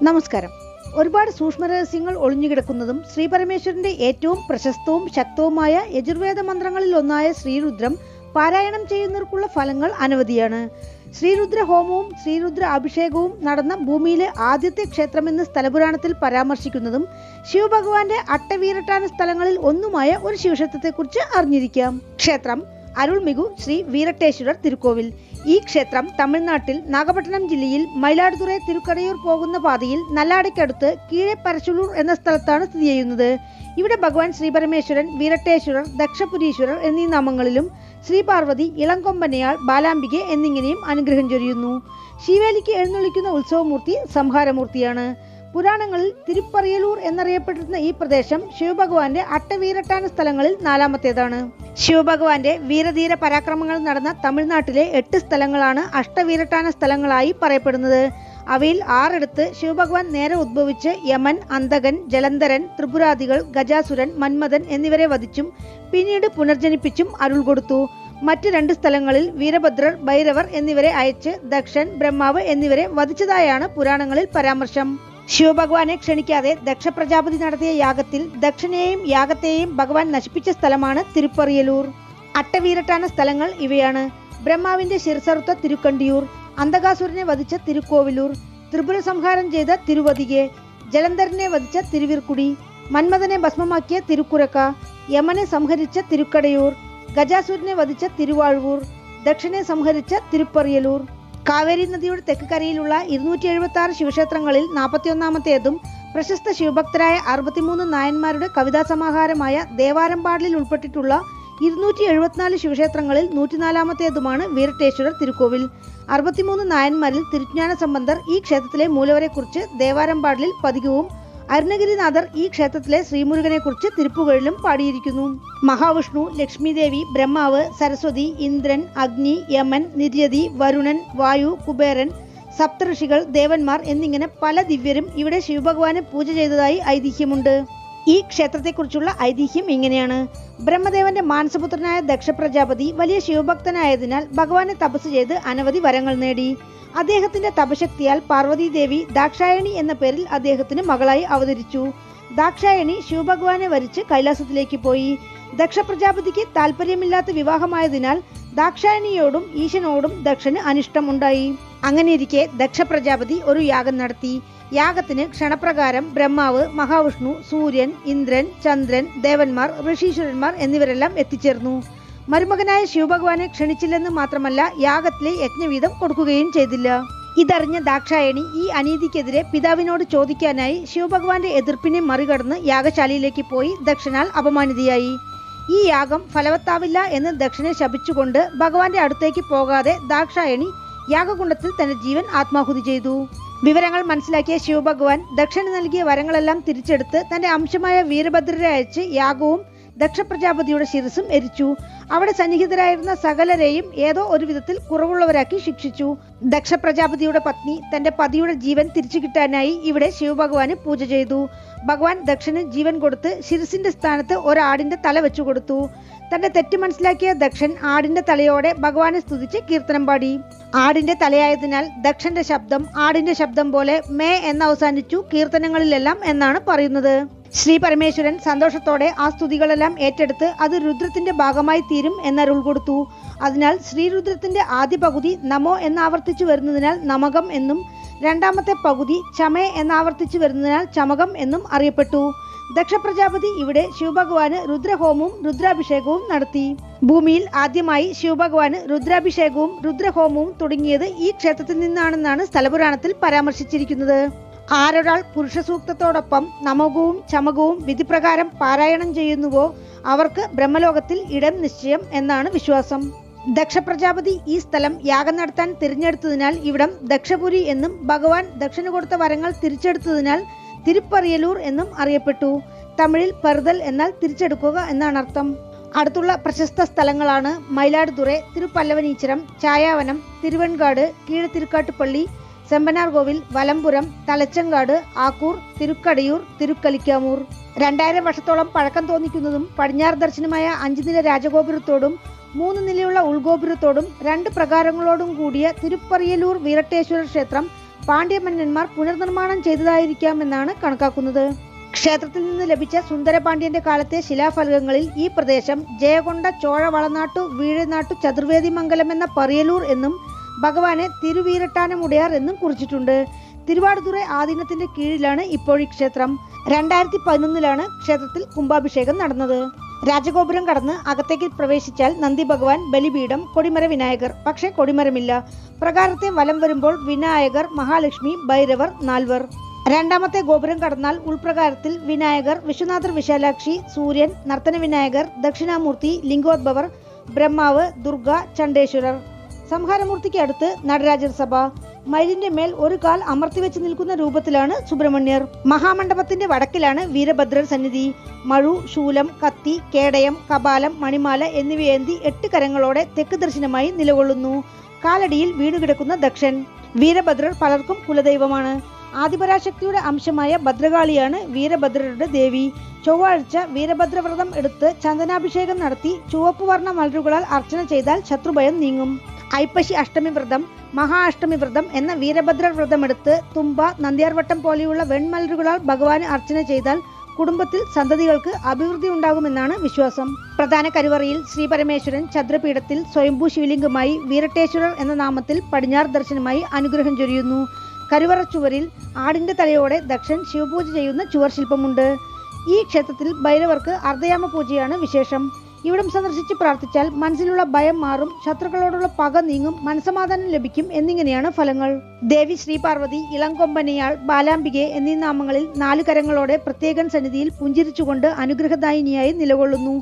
നമസ്കാരം. ഒരുപാട് സൂക്ഷ്മരഹസ്യങ്ങൾ ഒളിഞ്ഞുകിടക്കുന്നതും ശ്രീപരമേശ്വരന്റെ ഏറ്റവും പ്രശസ്തവും ശക്തവുമായ യജുർവേദ മന്ത്രങ്ങളിൽ ഒന്നായ ശ്രീരുദ്രം പാരായണം ചെയ്യുന്നവർക്കുള്ള ഫലങ്ങൾ അനവധിയാണ്. ശ്രീരുദ്ര ഹോമവും ശ്രീരുദ്ര അഭിഷേകവും നടന്ന ഭൂമിയിലെ ആദ്യത്തെ ക്ഷേത്രമെന്ന് സ്ഥലപുരാണത്തിൽ പരാമർശിക്കുന്നതും ശിവഭഗവാന്റെ അട്ടവീരട്ടാന സ്ഥലങ്ങളിൽ ഒന്നുമായ ഒരു ശിവക്ഷേത്രത്തെക്കുറിച്ച് അറിഞ്ഞിരിക്കാം. ക്ഷേത്രം അരുൾമിகு ശ്രീ വീരട്ടേശ്വരർ തിരുക്കോവിൽ. ഈ ക്ഷേത്രം തമിഴ്നാട്ടിൽ നാഗപട്ടണം ജില്ലയിൽ മയിലാടുതുറൈ തിരുക്കടയൂർ പോകുന്ന പാതയിൽ നല്ലാടയ്ക്കടുത്ത് കീഴെ പരശുലൂർ എന്ന സ്ഥലത്താണ് സ്ഥിതി ചെയ്യുന്നത്. ഇവിടെ ഭഗവാൻ ശ്രീപരമേശ്വരൻ, വീരട്ടേശ്വരർ, ദക്ഷപുരീശ്വരർ എന്നീ നാമങ്ങളിലും ശ്രീ പാർവതി, ഇളംകൊമ്പനയാൾ, ബാലാംബികെ എന്നിങ്ങനെയും അനുഗ്രഹം ചൊരിയുന്നു. ശിവേലിക്ക് എഴുന്നള്ളിക്കുന്ന ഉത്സവമൂർത്തി സംഹാരമൂർത്തിയാണ്. പുരാണങ്ങളിൽ തിരുപ്പറിയലൂർ എന്നറിയപ്പെട്ടിരുന്ന ഈ പ്രദേശം ശിവഭഗവാന്റെ അട്ടവീരട്ടാന സ്ഥലങ്ങളിൽ നാലാമത്തേതാണ്. ശിവഭഗവാന്റെ വീരധീര പരാക്രമങ്ങൾ നടന്ന തമിഴ്നാട്ടിലെ 8 സ്ഥലങ്ങളാണ് അഷ്ടവീരട്ടാന സ്ഥലങ്ങളായി പറയപ്പെടുന്നത്. അവയിൽ 6 ശിവഭഗവാൻ നേരെ ഉദ്ഭവിച്ച് യമൻ, അന്തകൻ, ജലന്ധരൻ, ത്രിപുരാദികൾ, ഗജാസുരൻ, മന്മഥൻ എന്നിവരെ വധിച്ചും പിന്നീട് പുനർജനിപ്പിച്ചും അരുൾ കൊടുത്തു. മറ്റ് 2 സ്ഥലങ്ങളിൽ വീരഭദ്രർ, ഭൈരവർ എന്നിവരെ അയച്ച് ദക്ഷൻ, ബ്രഹ്മാവ് എന്നിവരെ വധിച്ചതായാണ് പുരാണങ്ങളിൽ പരാമർശം. ശിവഭഗവാനെ ക്ഷണിക്കാതെ ദക്ഷ പ്രജാപതി നടത്തിയ യാഗത്തിൽ ദക്ഷനെയും യാഗത്തെയും ഭഗവാൻ നശിപ്പിച്ച സ്ഥലമാണ് തിരുപ്പറിയലൂർ. അട്ടവീരട്ടാന സ്ഥലങ്ങൾ ഇവയാണ്: ബ്രഹ്മാവിന്റെ ശിരസറുത്ത തിരുക്കണ്ടിയൂർ, അന്തകാസുരനെ വധിച്ച തിരുക്കോവിലൂർ, ത്രിപുര സംഹാരം ചെയ്ത തിരുവതികെ, ജലന്ധരനെ വധിച്ച തിരുവിർക്കുടി, മന്മഥനെ ഭസ്മമാക്കിയ തിരുക്കുരക്ക, യമനെ സംഹരിച്ച തിരുക്കടയൂർ, ഗജാസുരനെ വധിച്ച തിരുവാഴൂർ, ദക്ഷനെ സംഹരിച്ച തിരുപ്പറിയലൂർ. കാവേരി നദിയുടെ തെക്ക് കരയിലുള്ള 276 ശിവക്ഷേത്രങ്ങളിൽ 41ാമത്തേതും പ്രശസ്ത ശിവഭക്തരായ 63 നായന്മാരുടെ കവിതാ സമാഹാരമായ ദേവാരംപാടിൽ ഉൾപ്പെട്ടിട്ടുള്ള 274 ശിവക്ഷേത്രങ്ങളിൽ 104ാമത്തേതുമാണ് വീരട്ടേശ്വരർ തിരുക്കോവിൽ. 63 നായന്മാരിൽ തിരുജ്ഞാന സംബന്ധർ ഈ ക്ഷേത്രത്തിലെ മൂലവരെക്കുറിച്ച് ദേവാരംപാടിൽ പതികവും അരുണഗിരിനാഥർ ഈ ക്ഷേത്രത്തിലെ ശ്രീമുരുകനെ കുറിച്ച് തിരുപ്പുകളിലും പാടിയിരിക്കുന്നു. മഹാവിഷ്ണു, ലക്ഷ്മിദേവി, ബ്രഹ്മാവ്, സരസ്വതി, ഇന്ദ്രൻ, അഗ്നി, യമൻ, നിര്യതി, വരുണൻ, വായു, കുബേരൻ, സപ്തഋഷികൾ, ദേവന്മാർ എന്നിങ്ങനെ പല ദിവ്യരും ഇവിടെ ശിവഭഗവാനെ പൂജ ചെയ്തതായി ഐതിഹ്യമുണ്ട്. ഈ ക്ഷേത്രത്തെക്കുറിച്ചുള്ള ഐതിഹ്യം ഇങ്ങനെയാണ്: ബ്രഹ്മദേവന്റെ മാനസപുത്രനായ ദക്ഷ പ്രജാപതി വലിയ ശിവഭക്തനായതിനാൽ ഭഗവാനെ തപസ് ചെയ്ത് അനവധി വരങ്ങൾ നേടി. അദ്ദേഹത്തിന്റെ തപശക്തിയാൽ പാർവതീദേവി ദാക്ഷായണി എന്ന പേരിൽ അദ്ദേഹത്തിന് മകളായി അവതരിച്ചു. ദാക്ഷായണി ശിവഭഗവാനെ വരിച്ച് കൈലാസത്തിലേക്ക് പോയി. ദക്ഷ പ്രജാപതിക്ക് താല്പര്യമില്ലാത്ത വിവാഹമായതിനാൽ ദാക്ഷായണിയോടും ഈശനോടും ദക്ഷന് അനിഷ്ടം ഉണ്ടായി. അങ്ങനെയിരിക്കെ ദക്ഷ പ്രജാപതി ഒരു യാഗം നടത്തി. യാഗത്തിന് ക്ഷണപ്രകാരം ബ്രഹ്മാവ്, മഹാവിഷ്ണു, സൂര്യൻ, ഇന്ദ്രൻ, ചന്ദ്രൻ, ദേവന്മാർ, ഋഷീശ്വരന്മാർ എന്നിവരെല്ലാം എത്തിച്ചേർന്നു. മരുമകനായ ശിവഭഗവാനെ ക്ഷണിച്ചില്ലെന്ന് മാത്രമല്ല, യാഗത്തിലെ യജ്ഞവീതം കൊടുക്കുകയും ചെയ്തില്ല. ഇതറിഞ്ഞ ദാക്ഷായണി ഈ അനീതിക്കെതിരെ പിതാവിനോട് ചോദിക്കാനായി ശിവഭഗവാന്റെ എതിർപ്പിനെ മറികടന്ന് യാഗശാലയിലേക്ക് പോയി ദക്ഷനാൽ അപമാനിതയായി. ഈ യാഗം ഫലവത്താവില്ല എന്ന് ദക്ഷനെ ശപിച്ചുകൊണ്ട് ഭഗവാന്റെ അടുത്തേക്ക് പോകാതെ ദാക്ഷായണി യാഗകുണ്ഡത്തിൽ തന്റെ ജീവൻ ആത്മാഹുതി ചെയ്തു. വിവരങ്ങൾ മനസ്സിലാക്കിയ ശിവഭഗവാൻ ദക്ഷന് നൽകിയ വരങ്ങളെല്ലാം തിരിച്ചെടുത്ത് തന്റെ അംശമായ വീരഭദ്രരെ അയച്ച് യാഗവും ദക്ഷ പ്രജാപതിയുടെ ശിരസും എരിച്ചു. അവിടെ സന്നിഹിതരായിരുന്ന സകലരെയും ഏതോ ഒരു വിധത്തിൽ കുറവുള്ളവരാക്കി ശിക്ഷിച്ചു. ദക്ഷ പ്രജാപതിയുടെ പത്നി തന്റെ പതിയുടെ ജീവൻ തിരിച്ചു കിട്ടാനായി ഇവിടെ ശിവഭഗവാന് പൂജ ചെയ്തു. ഭഗവാൻ ദക്ഷന് ജീവൻ കൊടുത്ത് ശിരസിന്റെ സ്ഥാനത്ത് ഒരാടിന്റെ തല വെച്ചു കൊടുത്തു. തന്റെ തെറ്റ് മനസ്സിലാക്കിയ ദക്ഷൻ ആടിന്റെ തലയോടെ ഭഗവാനെ സ്തുതിച്ച് കീർത്തനം പാടി. ആടിന്റെ തലയായതിനാൽ ദക്ഷന്റെ ശബ്ദം ആടിന്റെ ശബ്ദം പോലെ മേ എന്നവസാനിച്ചു കീർത്തനങ്ങളിലെല്ലാം എന്നാണ് പറയുന്നത്. ശ്രീ പരമേശ്വരൻ സന്തോഷത്തോടെ ആ സ്തുതികളെല്ലാം ഏറ്റെടുത്ത് അത് രുദ്രത്തിന്റെ ഭാഗമായി തീരും എന്നരുൾ കൊടുത്തു. അതിനാൽ ശ്രീരുദ്രത്തിന്റെ ആദ്യ പകുതി നമോ എന്നാവർത്തിച്ചു വരുന്നതിനാൽ നമകം എന്നും രണ്ടാമത്തെ പകുതി ചമേ എന്നാവർത്തിച്ചു വരുന്നതിനാൽ ചമകം എന്നും അറിയപ്പെട്ടു. ദക്ഷ പ്രജാപതി ഇവിടെ ശിവഭഗവാന് രുദ്രഹോമവും രുദ്രാഭിഷേകവും നടത്തി. ഭൂമിയിൽ ആദ്യമായി ശിവഭഗവാന് രുദ്രാഭിഷേകവും രുദ്രഹോമവും തുടങ്ങിയത് ഈ ക്ഷേത്രത്തിൽ നിന്നാണെന്നാണ് സ്ഥലപുരാണത്തിൽ പരാമർശിച്ചിരിക്കുന്നത്. ആരൊരാൾ പുരുഷസൂക്തത്തോടൊപ്പം നമകവും ചമകവും വിധിപ്രകാരം പാരായണം ചെയ്യുന്നുവോ അവർക്ക് ബ്രഹ്മലോകത്തിൽ ഇടം നിശ്ചയം എന്നാണ് വിശ്വാസം. ദക്ഷ പ്രജാപതി ഈ സ്ഥലം യാഗം നടത്താൻ തിരഞ്ഞെടുത്തതിനാൽ ഇവിടം ദക്ഷപുരി എന്നും ഭഗവാൻ ദക്ഷന് കൊടുത്ത വരങ്ങൾ തിരിച്ചെടുത്തതിനാൽ തിരുപ്പറിയലൂർ എന്നും അറിയപ്പെട്ടു. തമിഴിൽ പറുതൽ എന്നാൽ തിരിച്ചെടുക്കുക എന്നാണ് അർത്ഥം. അടുത്തുള്ള പ്രശസ്ത സ്ഥലങ്ങളാണ് മയിലാടുതുറൈ, തിരുപ്പല്ലവനീശ്വരം, ചായാവനം, തിരുവൻകാട്, കീഴത്തിരുക്കാട്ടുപള്ളി, സെമ്പനാർകോവിൽ, വലമ്പുരം, തലച്ചങ്കാട്, ആക്കൂർ, തിരുക്കടയൂർ, തിരുക്കലിക്കാമൂർ. 2000 വർഷത്തോളം പഴക്കം തോന്നിക്കുന്നതും പടിഞ്ഞാറ് ദർശനമായ 5 നില രാജഗോപുരത്തോടും 3 നിലയുള്ള ഉൾഗോപുരത്തോടും 2 പ്രകാരങ്ങളോടും കൂടിയ തിരുപ്പറിയലൂർ വീരട്ടേശ്വര ക്ഷേത്രം പാണ്ഡ്യ മന്നന്മാർ പുനർനിർമ്മാണം ചെയ്തതായിരിക്കാമെന്നാണ് കണക്കാക്കുന്നത്. ക്ഷേത്രത്തിൽ നിന്ന് ലഭിച്ച സുന്ദരപാണ്ഡ്യന്റെ കാലത്തെ ശിലാഫലകങ്ങളിൽ ഈ പ്രദേശം ജയകൊണ്ട ചോഴ വളനാട്ടു വീഴനാട്ടു ചതുർവേദി മംഗലം എന്ന പറയലൂർ എന്നും ഭഗവാനെ തിരുവീരട്ടാനമുടയാർ എന്നും കുറിച്ചിട്ടുണ്ട്. തിരുവാടുതുറൈ ആദീനത്തിന്റെ കീഴിലാണ് ഇപ്പോൾ ഈ ക്ഷേത്രം. 2011 ക്ഷേത്രത്തിൽ കുംഭാഭിഷേകം നടന്നത്. രാജഗോപുരം കടന്ന് അകത്തേക്ക് പ്രവേശിച്ചാൽ നന്ദി ഭഗവാൻ, ബലിപീഠം, കൊടിമര വിനായകർ. പക്ഷേ കൊടിമരമില്ല. പ്രകാരത്തെ വലം വരുമ്പോൾ വിനായകർ, മഹാലക്ഷ്മി, ഭൈരവർ, നാൽവർ. രണ്ടാമത്തെ ഗോപുരം കടന്നാൽ ഉൾപ്രകാരത്തിൽ വിനായകർ, വിശ്വനാഥർ, വിശാലാക്ഷി, സൂര്യൻ, നർത്തന വിനായകർ, ദക്ഷിണാമൂർത്തി, ലിംഗോദ്ഭവർ, ബ്രഹ്മാവ്, ദുർഗ, ചണ്ഡേശ്വരർ. സംഹാരമൂർത്തിക്ക് അടുത്ത് നടരാജർ സഭ. മയിലിന്റെ മേൽ ഒരു കാൽ അമർത്തിവെച്ച് നിൽക്കുന്ന രൂപത്തിലാണ് സുബ്രഹ്മണ്യർ. മഹാമണ്ഡപത്തിന്റെ വടക്കിലാണ് വീരഭദ്രർ സന്നിധി. മഴു, ശൂലം, കത്തി, കേടയം, കപാലം, മണിമാല എന്നിവയേന്തി 8 കരങ്ങളോടെ തെക്ക് ദർശനമായി നിലകൊള്ളുന്നു. കാലടിയിൽ വീണുകിടക്കുന്ന ദക്ഷൻ. വീരഭദ്രർ പലർക്കും കുലദൈവമാണ്. ആദിപരാശക്തിയുടെ അംശമായ ഭദ്രകാളിയാണ് വീരഭദ്രരുടെ ദേവി. ചൊവ്വാഴ്ച വീരഭദ്രവ്രതം എടുത്ത് ചന്ദനാഭിഷേകം നടത്തി ചുവപ്പ് വർണ്ണ മലരുകളാൽ അർച്ചന ചെയ്താൽ ശത്രുഭയം നീങ്ങും. ഐപ്പശി അഷ്ടമി വ്രതം, മഹാ അഷ്ടമി വ്രതം എന്ന വീരഭദ്ര വ്രതമെടുത്ത് തുമ്പ, നന്ദ്യാർവട്ടം പോലെയുള്ള വെൺമലരുകളാൽ ഭഗവാന് അർച്ചന ചെയ്താൽ കുടുംബത്തിൽ സന്തതികൾക്ക് അഭിവൃദ്ധി ഉണ്ടാകുമെന്നാണ് വിശ്വാസം. പ്രധാന കരുവറയിൽ ശ്രീ പരമേശ്വരൻ ചന്ദ്രപീഠത്തിൽ സ്വയംഭൂ ശിവലിംഗമായി വീരട്ടേശ്വരർ എന്ന നാമത്തിൽ പടിഞ്ഞാറ് ദർശനമായി അനുഗ്രഹം ചൊരിയുന്നു. കരുവറ ചുവരിൽ ആടിന്റെ തലയോടെ ദക്ഷൻ ശിവപൂജ ചെയ്യുന്ന ചുവർ ശില്പമുണ്ട്. ഈ ക്ഷേത്രത്തിൽ ഭൈരവർക്ക് അർദ്ധയാമ പൂജയാണ് വിശേഷം. ഇവിടം സന്ദർശിച്ച് പ്രാർത്ഥിച്ചാൽ മനസ്സിലുള്ള ഭയം മാറും, ശത്രുക്കളോടുള്ള പക നീങ്ങും, മനസമാധാനം ലഭിക്കും എന്നിങ്ങനെയാണ് ഫലങ്ങൾ. ദേവി ശ്രീ പാർവതി, ഇളംകൊമ്പനിയാൾ, ബാലാംബികെ എന്നീ നാമങ്ങളിൽ 4 കരങ്ങളോടെ പ്രത്യേകം സന്നിധിയിൽ പുഞ്ചിരിച്ചുകൊണ്ട് അനുഗ്രഹദായിനിയായി നിലകൊള്ളുന്നു.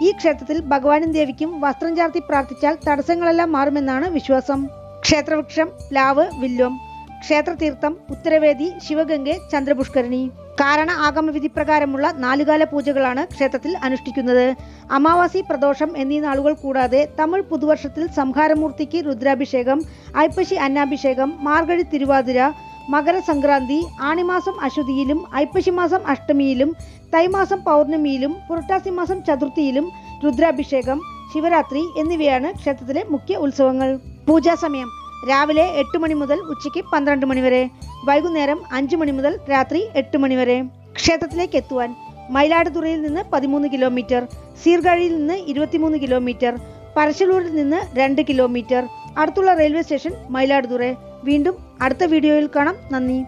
ഈ ക്ഷേത്രത്തിൽ ഭഗവാനും ദേവിക്കും വസ്ത്രം ചാർത്തി പ്രാർത്ഥിച്ചാൽ തടസ്സങ്ങളെല്ലാം മാറുമെന്നാണ് വിശ്വാസം. ക്ഷേത്രവൃക്ഷം പ്ലാവ്, വില്വം. ക്ഷേത്രതീർത്ഥം ഉത്തരവേദി, ശിവഗംഗെ, ചന്ദ്രപുഷ്കരണി. കാരണ ആഗമവിധി പ്രകാരമുള്ള 4 കാല പൂജകളാണ് ക്ഷേത്രത്തിൽ അനുഷ്ഠിക്കുന്നത്. അമാവാസി, പ്രദോഷം എന്നീ നാളുകൾ കൂടാതെ തമിഴ് പുതുവർഷത്തിൽ സംഹാരമൂർത്തിക്ക് രുദ്രാഭിഷേകം, ഐപ്പശി അന്നാഭിഷേകം, മാർഗഴി തിരുവാതിര, മകരസംക്രാന്തി, ആണിമാസം അശ്വതിയിലും ഐപ്പശി മാസം അഷ്ടമിയിലും തൈമാസം പൗർണമിയിലും പുരട്ടാസി മാസം ചതുർത്ഥിയിലും രുദ്രാഭിഷേകം, ശിവരാത്രി എന്നിവയാണ് ക്ഷേത്രത്തിലെ മുഖ്യ ഉത്സവങ്ങൾ. പൂജാസമയം രാവിലെ 8 മണി മുതൽ ഉച്ചയ്ക്ക് 12 മണി വരെ, വൈകുന്നേരം 5 മണി മുതൽ രാത്രി 8 മണി വരെ. ക്ഷേത്രത്തിലേക്ക് എത്തുവാൻ മയിലാടുതുറയിൽ നിന്ന് 13 കിലോമീറ്റർ, സീർഗാഴിയിൽ നിന്ന് 23 കിലോമീറ്റർ, പരശലൂരിൽ നിന്ന് 2 കിലോമീറ്റർ. അടുത്തുള്ള റെയിൽവേ സ്റ്റേഷൻ മയിലാടുതുറ. വീണ്ടും അടുത്ത വീഡിയോയിൽ കാണാം. നന്ദി.